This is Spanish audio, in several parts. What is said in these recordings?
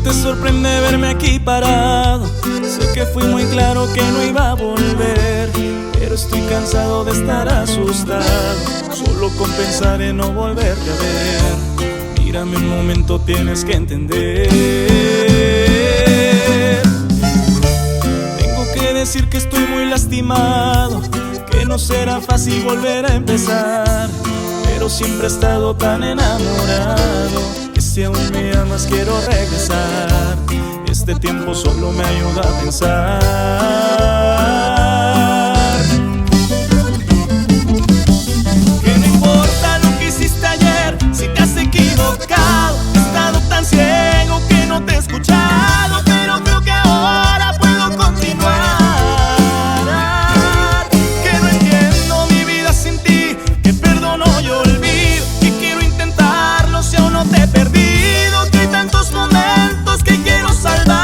te sorprende verme aquí parado. Sé que fui muy claro que no iba a volver, pero estoy cansado de estar asustado, solo con pensar en no volverte a ver. Mírame un momento, tienes que entender. Tengo que decir que estoy muy lastimado, que no será fácil volver a empezar, pero siempre he estado tan enamorado que si aún me amas quiero regresar. Este tiempo solo me ayuda a pensar. Que no importa lo que hiciste ayer, si te has equivocado. He estado tan ciego que no te he escuchado, pero creo que ahora puedo continuar. Que no entiendo mi vida sin ti, que perdono y olvido, que quiero intentarlo si aún no te he perdido, que hay tantos momentos que quiero salvar.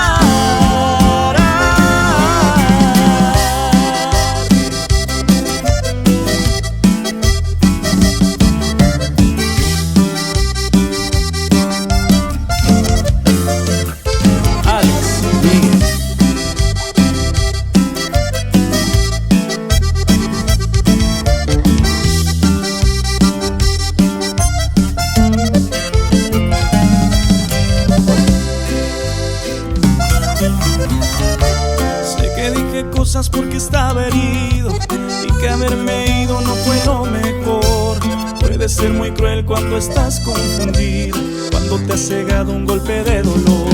Sé que dije cosas porque estaba herido y que haberme ido no fue lo mejor. Puede ser muy cruel cuando estás confundido, cuando te ha cegado un golpe de dolor.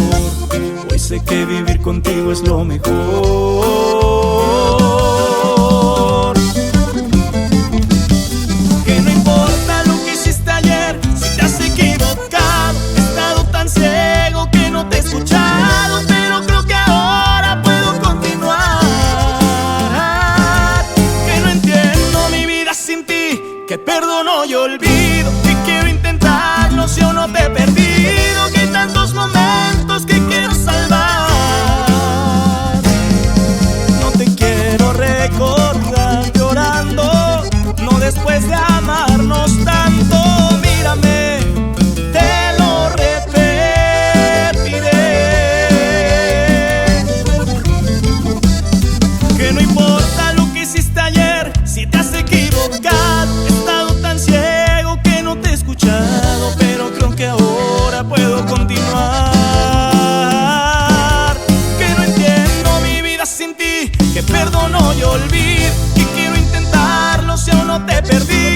Hoy sé que vivir contigo es lo mejor. Que no importa lo que hiciste ayer, si te has equivocado. He estado tan ciego que no te he escuchado, pero creo que ahora puedo continuar. Que no entiendo mi vida sin ti, que perdono y olvido, que quiero intentarlo si aún no te he perdido, que hay tantos momentos que quiero salvar. No te quiero recordar llorando, no después de amarnos tanto. Mírame, te lo repetiré. Que no importa lo que hiciste ayer, si te has equivocado. He estado tan ciego que no te he escuchado, pero creo que ahora puedo continuar. Que no entiendo mi vida sin ti, que perdono y olvido, que quiero intentarlo si aún no te perdí.